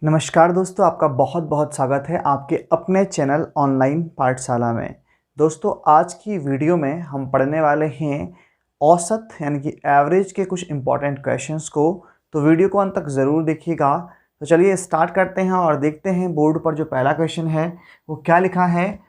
नमस्कार दोस्तों, आपका बहुत बहुत स्वागत है आपके अपने चैनल ऑनलाइन पाठशाला में। दोस्तों, आज की वीडियो में हम पढ़ने वाले हैं औसत यानी कि एवरेज के कुछ इम्पॉर्टेंट क्वेश्चंस को। तो वीडियो को अंत तक ज़रूर देखिएगा। तो चलिए स्टार्ट करते हैं और देखते हैं बोर्ड पर जो पहला क्वेश्चन है वो क्या लिखा है।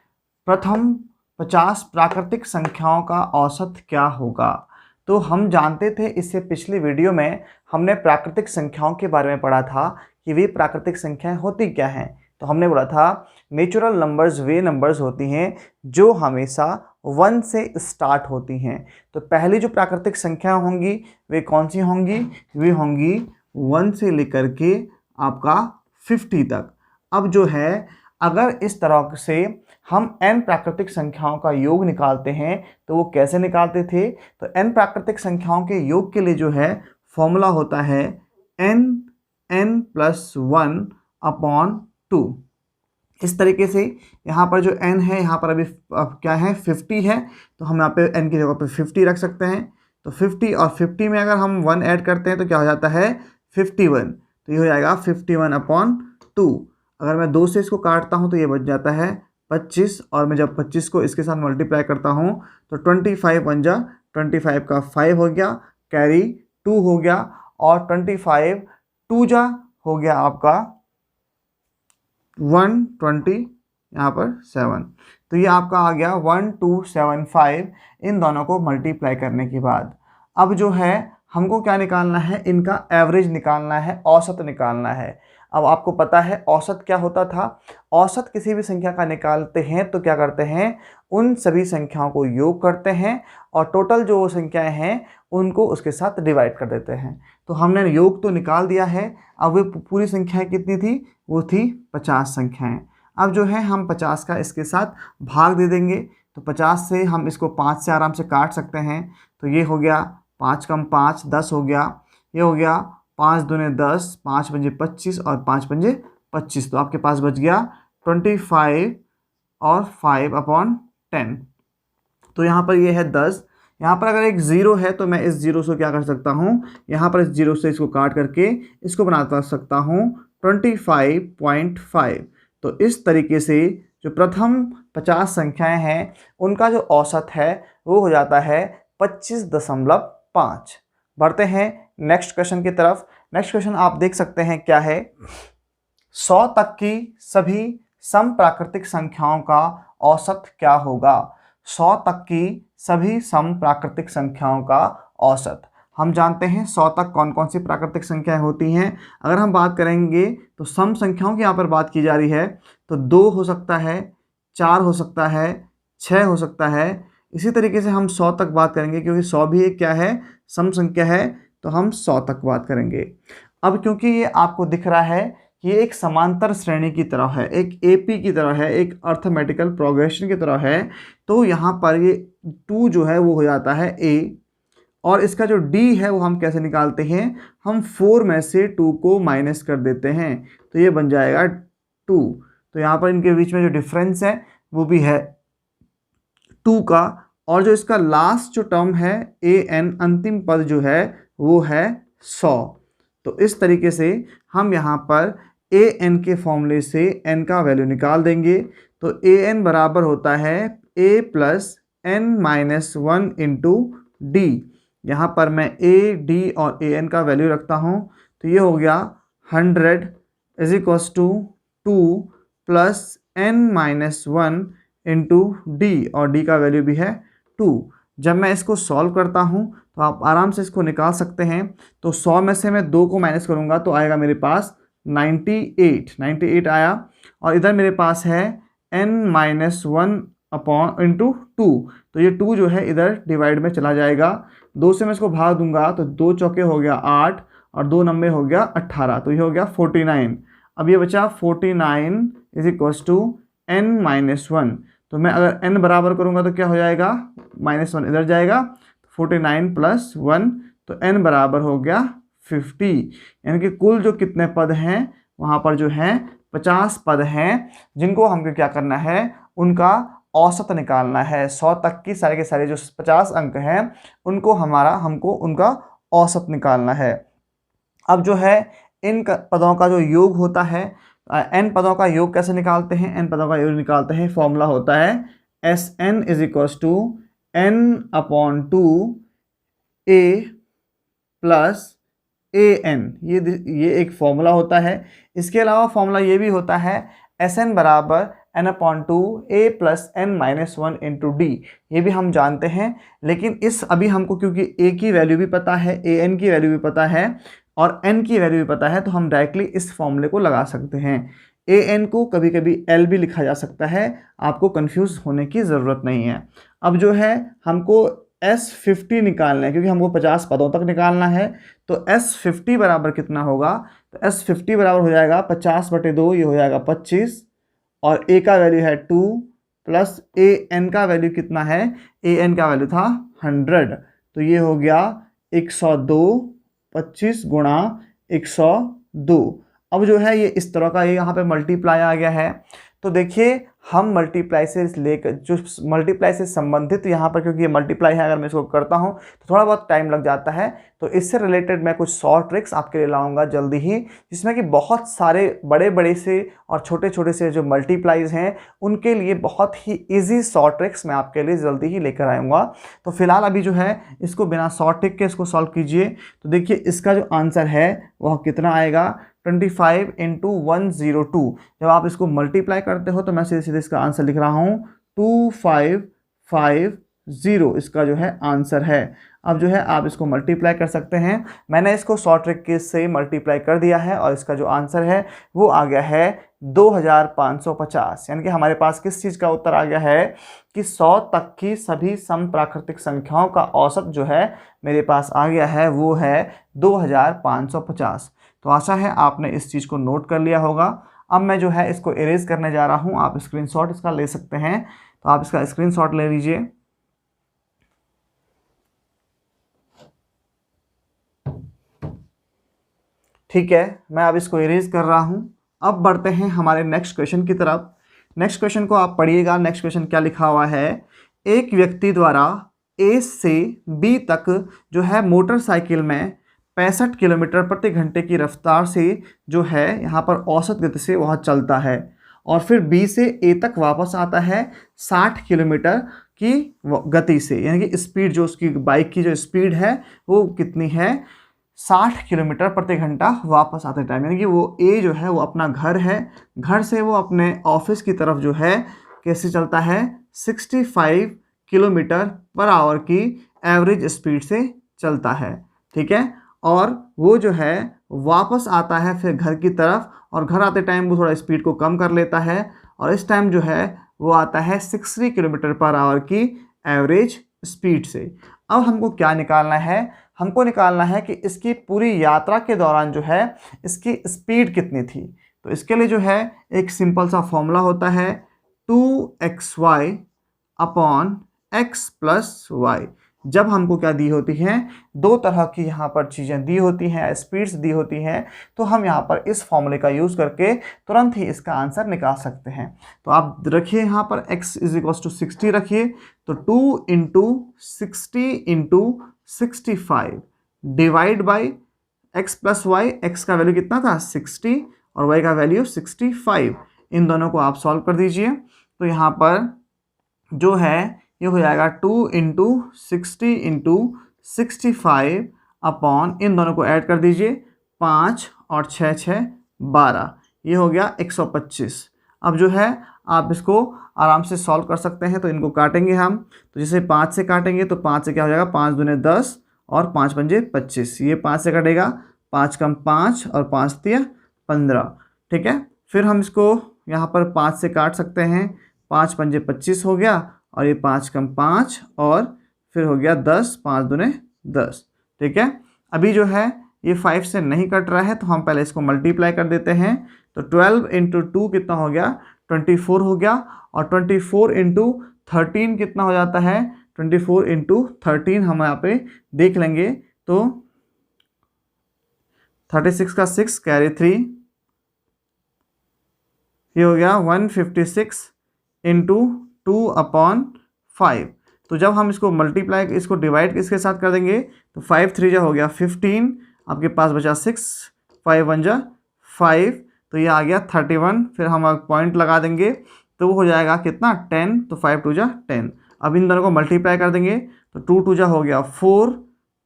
प्रथम 50 प्राकृतिक संख्याओं का औसत क्या होगा। तो हम जानते थे, इससे पिछली वीडियो में हमने प्राकृतिक संख्याओं के बारे में पढ़ा था कि वे प्राकृतिक संख्याएं होती क्या हैं। तो हमने बोला था नेचुरल नंबर्स वे नंबर्स होती हैं जो हमेशा 1 से स्टार्ट होती हैं। तो पहली जो प्राकृतिक संख्याएं होंगी वे कौन सी होंगी, वे होंगी 1 से लेकर के आपका 50 तक। अब जो है, अगर इस तरह से हम n प्राकृतिक संख्याओं का योग निकालते हैं तो वो कैसे निकालते थे। तो n प्राकृतिक संख्याओं के योग के लिए जो है फॉर्मूला होता है n+1/2। इस तरीके से यहाँ पर जो n है, यहाँ पर अभी क्या है 50 है, तो हम यहाँ पे n की जगह पे 50 रख सकते हैं। तो 50 और 50 में अगर हम 1 ऐड करते हैं तो क्या हो जाता है 51। तो ये हो जाएगा 51/2। अगर मैं 2 से इसको काटता हूँ तो ये बच जाता है 25, और मैं जब 25 को इसके साथ मल्टीप्लाई करता हूँ तो 25 बन जा, 25 का 5 हो गया, कैरी 2 हो गया, और 25 2 जा हो गया आपका 120, यहाँ पर 7। तो ये आपका आ गया 1275 इन दोनों को मल्टीप्लाई करने के बाद। अब जो है हमको क्या निकालना है, इनका एवरेज निकालना है, औसत निकालना है। अब आपको पता है औसत क्या होता था। औसत किसी भी संख्या का निकालते हैं तो क्या करते हैं, उन सभी संख्याओं को योग करते हैं और टोटल जो संख्याएं हैं उनको उसके साथ डिवाइड कर देते हैं। तो हमने योग तो निकाल दिया है। अब वे पूरी संख्याएं कितनी थी, वो थी 50 संख्याएं। अब जो है हम 50 का इसके साथ भाग दे देंगे। तो 50 से हम इसको 5 से आराम से काट सकते हैं। तो ये हो गया 5 कम 5 10 हो गया। ये हो गया 5 दूने 10, 5 पंजे 25 और 5 पंजे 25। तो आपके पास बच गया 25 और 5/10। तो यहाँ पर ये है 10। यहाँ पर अगर एक ज़ीरो है तो मैं इस ज़ीरो से क्या कर सकता हूँ, यहाँ पर इस ज़ीरो से इसको काट करके इसको बना सकता हूँ 25.5। तो इस तरीके से जो प्रथम 50 संख्याएं हैं उनका जो औसत है वो हो जाता है 25.5। बढ़ते हैं नेक्स्ट क्वेश्चन की तरफ। नेक्स्ट क्वेश्चन आप देख सकते हैं क्या है। 100 तक की सभी सम प्राकृतिक संख्याओं का औसत क्या होगा। 100 तक की सभी सम प्राकृतिक संख्याओं का औसत। हम जानते हैं 100 तक कौन कौन सी प्राकृतिक संख्याएं होती हैं। अगर हम बात करेंगे तो सम संख्याओं की यहाँ पर बात की जा रही है, तो 2 हो सकता है, 4 हो सकता है, 6 हो सकता है। इसी तरीके से हम 100 तक बात करेंगे, क्योंकि 100 भी एक क्या है, सम संख्या है, तो हम 100 तक बात करेंगे। अब क्योंकि ये आपको दिख रहा है कि ये एक समांतर श्रेणी की तरह है, एक एपी की तरह है, एक अर्थमेटिकल प्रोग्रेशन की तरह है, तो यहाँ पर ये 2 जो है वो हो जाता है ए, और इसका जो डी है वो हम कैसे निकालते हैं, हम 4 में से 2 को माइनस कर देते हैं, तो ये बन जाएगा 2। तो यहाँ पर इनके बीच में जो डिफरेंस है वो भी है 2 का, और जो इसका लास्ट जो टर्म है ए एन, अंतिम पद जो है वो है 100। तो इस तरीके से हम यहाँ पर ए एन के फॉर्मूले से एन का वैल्यू निकाल देंगे। तो ए एन बराबर होता है a plus n minus 1 into d. यहाँ पर मैं ए डी और ए एन का वैल्यू रखता हूँ। तो ये हो गया 100 is equals to 2 plus n minus 1 into d, और डी का वैल्यू भी है 2। जब मैं इसको सॉल्व करता हूँ तो आप आराम से इसको निकाल सकते हैं। तो 100 में से मैं 2 को माइनस करूँगा तो आएगा मेरे पास 98 आया, और इधर मेरे पास है n-1 अपॉन इंटू 2। तो ये 2 जो है इधर डिवाइड में चला जाएगा। 2 से मैं इसको भाग दूंगा तो 2 चौके हो गया 8 और 2 नंबे हो गया 18, तो ये हो गया 49। अब ये बचा 49 इज इक्वल्स टू n-1। तो मैं अगर n बराबर करूँगा तो क्या हो जाएगा, -1 इधर जाएगा, 49 प्लस 1, तो n बराबर हो गया 50। यानी कि कुल जो कितने पद हैं वहाँ पर जो है 50 पद हैं, जिनको हमको क्या करना है, उनका औसत निकालना है। 100 तक की सारे के सारे जो 50 अंक हैं उनको हमको उनका औसत निकालना है। अब जो है इन पदों का जो योग होता है, n पदों का योग कैसे निकालते हैं, n पदों का योग निकालते हैं, फॉर्मूला होता है Sn is equals to n/2 a plus an। ये एक फॉर्मूला होता है। इसके अलावा फॉर्मूला ये भी होता है Sn बराबर n/2 a plus n-1 into D. ये भी हम जानते हैं, लेकिन इस अभी हमको क्योंकि a की वैल्यू भी पता है, an की वैल्यू भी पता है और n की वैल्यू भी पता है, तो हम डायरेक्टली इस फॉर्मूले को लगा सकते हैं। an को कभी कभी l भी लिखा जा सकता है, आपको कंफ्यूज होने की ज़रूरत नहीं है। अब जो है हमको S50 निकालना है, क्योंकि हमको 50 पदों तक निकालना है। तो S50 बराबर कितना होगा, तो S50 बराबर हो जाएगा 50/2, ये हो जाएगा 25, और a का वैल्यू है 2 प्लस an का वैल्यू कितना है, an का वैल्यू था 100, तो ये हो गया 102, 25 गुणा 102। अब जो है ये इस तरह का, ये यहाँ पे मल्टीप्लाई आ गया है। तो देखिए हम मल्टीप्लाई से लेकर, जो मल्टीप्लाई से संबंधित यहाँ पर, क्योंकि ये मल्टीप्लाई है, अगर मैं इसको करता हूँ तो थोड़ा बहुत टाइम लग जाता है, तो इससे रिलेटेड मैं कुछ शॉर्ट ट्रिक्स आपके लिए लाऊंगा जल्दी ही, जिसमें कि बहुत सारे बड़े बड़े से और छोटे छोटे से जो मल्टीप्लाइज हैं उनके लिए बहुत ही ईजी शॉर्ट ट्रिक्स मैं आपके लिए जल्दी ही लेकर आऊँगा। तो फिलहाल अभी जो है इसको बिना शॉर्ट ट्रिक के इसको सॉल्व कीजिए। तो देखिए इसका जो आंसर है वह कितना आएगा, 25 × 102। जब आप इसको मल्टीप्लाई करते हो तो मैं सीधे सीधे इसका आंसर लिख रहा हूँ 2550, इसका जो है आंसर है। अब जो है आप इसको मल्टीप्लाई कर सकते हैं। मैंने इसको शॉर्ट ट्रिक से मल्टीप्लाई कर दिया है और इसका जो आंसर है वो आ गया है 2550। यानी कि हमारे पास किस चीज़ का उत्तर आ गया है कि 100 तक की सभी समप्राकृतिक संख्याओं का औसत जो है मेरे पास आ गया है, वो है 2550। तो आशा है आपने इस चीज़ को नोट कर लिया होगा। अब मैं जो है इसको इरेज करने जा रहा हूँ, आप स्क्रीनशॉट इसका ले सकते हैं, तो आप इसका स्क्रीनशॉट ले लीजिए। ठीक है, मैं अब इसको इरेज कर रहा हूँ। अब बढ़ते हैं हमारे नेक्स्ट क्वेश्चन की तरफ। नेक्स्ट क्वेश्चन को आप पढ़िएगा। नेक्स्ट क्वेश्चन क्या लिखा हुआ है, एक व्यक्ति द्वारा A से B तक जो है मोटरसाइकिल में 65 किलोमीटर प्रति घंटे की रफ्तार से जो है यहाँ पर औसत गति से वह चलता है, और फिर B से A तक वापस आता है 60 किलोमीटर की गति से। यानी कि स्पीड जो उसकी बाइक की जो स्पीड है वो कितनी है, 60 किलोमीटर प्रति घंटा वापस आते टाइम। यानी कि वो A जो है वो अपना घर है, घर से वो अपने ऑफिस की तरफ जो है कैसे चलता है, 65 किलोमीटर पर आवर की एवरेज स्पीड से चलता है। ठीक है, और वो जो है वापस आता है फिर घर की तरफ, और घर आते टाइम वो थोड़ा स्पीड को कम कर लेता है, और इस टाइम जो है वो आता है 60 किलोमीटर पर आवर की एवरेज स्पीड से। अब हमको क्या निकालना है, हमको निकालना है कि इसकी पूरी यात्रा के दौरान जो है इसकी स्पीड कितनी थी। तो इसके लिए जो है एक सिंपल सा फॉर्मूला होता है 2xy upon x plus Y. जब हमको क्या दी होती हैं, दो तरह की यहाँ पर चीज़ें दी होती हैं, स्पीड्स दी होती हैं, तो हम यहाँ पर इस फॉर्मूले का यूज़ करके तुरंत ही इसका आंसर निकाल सकते हैं। तो आप रखिए यहाँ पर x = 60 रखिए, तो 2 × 60 × 65 divide by x plus y. x का वैल्यू कितना था 60 और y का वैल्यू 65। इन दोनों को आप सॉल्व कर दीजिए। तो यहाँ पर जो है ये हो जाएगा 2 × 60 × 65 अपॉन, इन दोनों को ऐड कर दीजिए, 5 और 6 6 12, ये हो गया 125। अब जो है आप इसको आराम से सॉल्व कर सकते हैं। तो इनको काटेंगे हम, तो जैसे 5 से काटेंगे तो 5 से क्या हो जाएगा, 5 दूने 10 और 5 पंजे 25, ये 5 से कटेगा, 5 कम 5 और 5 तिया 15। ठीक है, फिर हम इसको यहाँ पर 5 से काट सकते हैं, 5 पंजे 25 हो गया, और ये 5 कम 5 और फिर हो गया 10, 5 दूने 10। ठीक है, अभी जो है ये 5 से नहीं कट रहा है, तो हम पहले इसको मल्टीप्लाई कर देते हैं। तो 12 × 2 कितना हो गया, 24 हो गया, और 24 × 13 कितना हो जाता है, 24 × 13 हम यहाँ पे देख लेंगे, तो 36 का 6 कैरी 3, ये हो गया 156 × 2/5। तो जब हम इसको मल्टीप्लाई, इसको डिवाइड इसके साथ कर देंगे, तो 5 3 जो हो गया 15, आपके पास बचा 6, 5 1 जा 5, तो ये आ गया 31। फिर हम पॉइंट लगा देंगे तो वो हो जाएगा कितना 10, तो 5 2 जा 10। अब इन दोनों को मल्टीप्लाई कर देंगे तो 2 2 जा हो गया 4,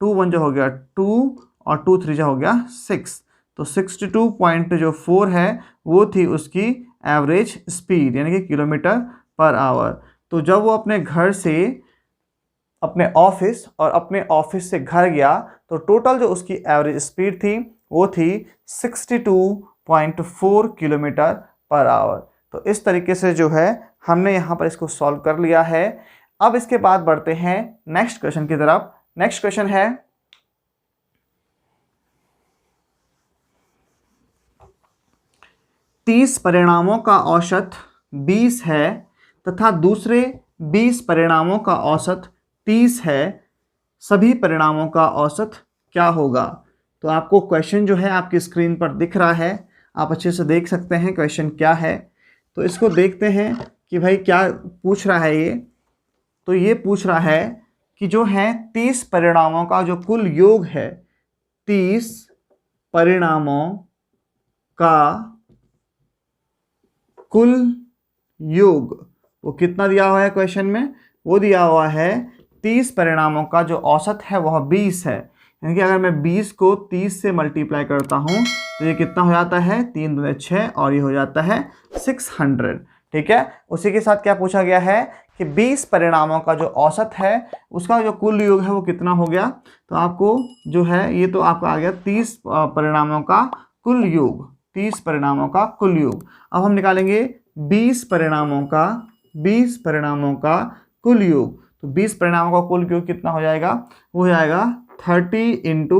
2 1 जा हो गया 2 और 2 3 जा हो गया 6। तो 62.4 है वो थी उसकी एवरेज स्पीड, यानी कि किलोमीटर पर आवर। तो जब वो अपने घर से अपने ऑफिस और अपने ऑफिस से घर गया तो टोटल जो उसकी एवरेज स्पीड थी वो थी 62.4 किलोमीटर पर आवर। तो इस तरीके से जो है हमने यहाँ पर इसको सॉल्व कर लिया है। अब इसके बाद बढ़ते हैं नेक्स्ट क्वेश्चन की तरफ। नेक्स्ट क्वेश्चन है 30 परिणामों का औसत 20 है तथा दूसरे 20 परिणामों का औसत 30 है, सभी परिणामों का औसत क्या होगा? तो आपको क्वेश्चन जो है आपकी स्क्रीन पर दिख रहा है, आप अच्छे से देख सकते हैं क्वेश्चन क्या है। तो इसको देखते हैं कि भाई क्या पूछ रहा है ये। तो ये पूछ रहा है कि जो है 30 परिणामों का जो कुल योग है, 30 परिणामों का कुल योग वो कितना दिया हुआ है क्वेश्चन में? वो दिया हुआ है 30 परिणामों का जो औसत है वह 20 है। यानी कि अगर मैं 20 को 30 से मल्टीप्लाई करता हूँ तो ये कितना हो जाता है 3 दूनी 6 और ये हो जाता है 600। ठीक है। उसी के साथ क्या पूछा गया है कि 20 परिणामों का जो औसत है उसका जो कुल योग है वो कितना हो गया। तो आपको जो है ये तो आपका आ गया 30 परिणामों का कुल योग, 30 परिणामों का कुल योग। अब हम निकालेंगे 20 परिणामों का कुल योग। तो 20 परिणामों का कुल योग कितना हो जाएगा? वो हो जाएगा 30 ×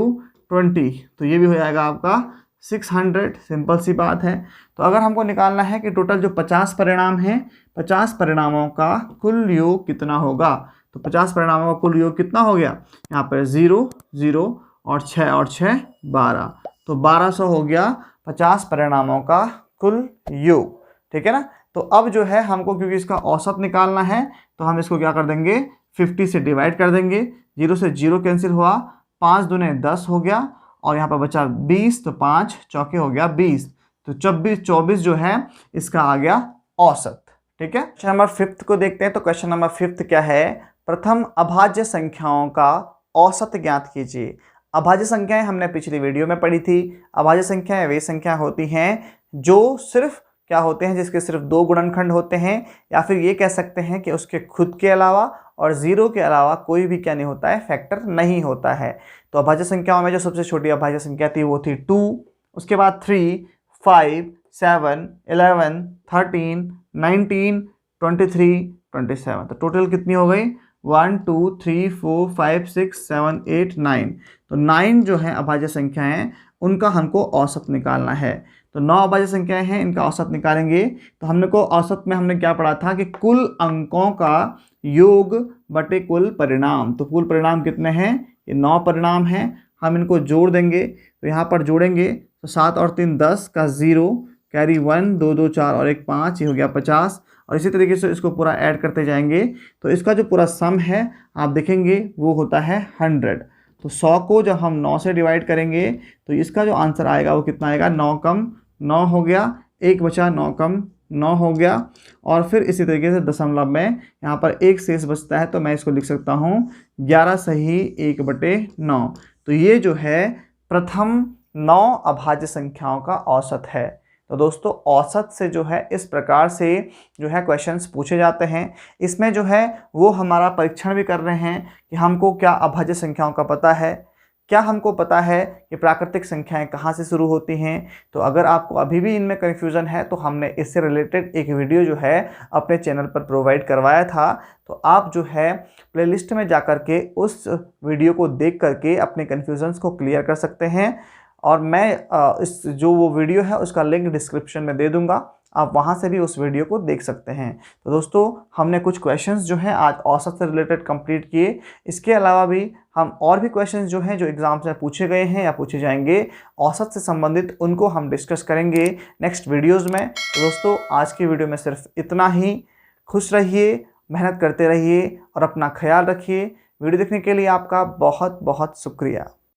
20, तो ये भी हो जाएगा आपका 600। सिंपल सी बात है। तो अगर हमको निकालना है कि टोटल जो 50 परिणाम हैं, 50 परिणामों का कुल योग कितना होगा, तो 50 परिणामों का कुल योग कितना हो गया? यहाँ पर 0 0 और 6 12, तो 1200 हो गया 50 परिणामों का कुल योग। ठीक है ना। तो अब जो है हमको क्योंकि इसका औसत निकालना है तो हम इसको क्या कर देंगे 50 से डिवाइड कर देंगे। 0 से 0 कैंसिल हुआ, 5 दूने 10 हो गया और यहाँ पर बचा 20, तो 5 चौके हो गया 20, तो 24 जो है इसका आ गया औसत। ठीक है। क्वेश्चन नंबर 5 को देखते हैं। तो क्वेश्चन नंबर 5 क्या है? प्रथम अभाज्य संख्याओं का औसत ज्ञात कीजिए। अभाज्य संख्याएं हमने पिछली वीडियो में पढ़ी थी। अभाज्य संख्याएं वे संख्या होती हैं जो सिर्फ क्या होते हैं, जिसके सिर्फ 2 गुणनखंड होते हैं, या फिर ये कह सकते हैं कि उसके खुद के अलावा और 0 के अलावा कोई भी क्या नहीं होता है, फैक्टर नहीं होता है। तो अभाज्य संख्याओं में जो सबसे छोटी अभाज्य संख्या थी वो थी 2, उसके बाद 3, 5, 7, 11, 13, 19, 23, 27। तो टोटल कितनी हो गई? 1 2 3 4 5 6 7 8 9। तो 9 जो है अभाज्य संख्याएं उनका हमको औसत निकालना है। तो 9 अभाज्य संख्याएं हैं, इनका औसत निकालेंगे। तो हमने को औसत में हमने क्या पढ़ा था कि कुल अंकों का योग बटे कुल परिणाम। तो कुल परिणाम कितने हैं? ये 9 परिणाम हैं। हम इनको जोड़ देंगे, तो यहाँ पर जोड़ेंगे तो 7 और 3 10 का 0, कैरी 1, 2 2 4 और 1 5, ये हो गया 50। और इसी तरीके से इसको पूरा ऐड करते जाएंगे तो इसका जो पूरा सम है आप देखेंगे वो होता है 100। तो 100 को जब हम 9 से डिवाइड करेंगे तो इसका जो आंसर आएगा वो कितना आएगा? 9 कम 9 हो गया, 1 बचा, 9 कम 9 हो गया। और फिर इसी तरीके से दशमलव में यहाँ पर 1 शेष बचता है, तो मैं इसको लिख सकता हूँ 11 सही 1/9। तो ये जो है प्रथम 9 अभाज्य संख्याओं का औसत है। तो दोस्तों औसत से जो है इस प्रकार से जो है क्वेश्चंस पूछे जाते हैं। इसमें जो है वो हमारा परीक्षण भी कर रहे हैं कि हमको क्या अभाज्य संख्याओं का पता है, क्या हमको पता है कि प्राकृतिक संख्याएं कहाँ से शुरू होती हैं। तो अगर आपको अभी भी इनमें कन्फ्यूज़न है तो हमने इससे रिलेटेड एक वीडियो जो है अपने चैनल पर प्रोवाइड करवाया था। तो आप जो है प्लेलिस्ट में जा कर के उस वीडियो को देख करके अपने कन्फ्यूज़न्स को क्लियर कर सकते हैं। और मैं इस जो वो वीडियो है उसका लिंक डिस्क्रिप्शन में दे दूंगा, आप वहाँ से भी उस वीडियो को देख सकते हैं। तो दोस्तों हमने कुछ क्वेश्चंस जो हैं आज औसत से रिलेटेड कंप्लीट किए। इसके अलावा भी हम और भी क्वेश्चंस जो हैं जो एग्जाम्स में पूछे गए हैं या पूछे जाएंगे औसत से संबंधित, उनको हम डिस्कस करेंगे नेक्स्ट वीडियोज़ में। तो दोस्तों आज की वीडियो में सिर्फ इतना ही। खुश रहिए, मेहनत करते रहिए और अपना ख्याल रखिए। वीडियो देखने के लिए आपका बहुत बहुत शुक्रिया।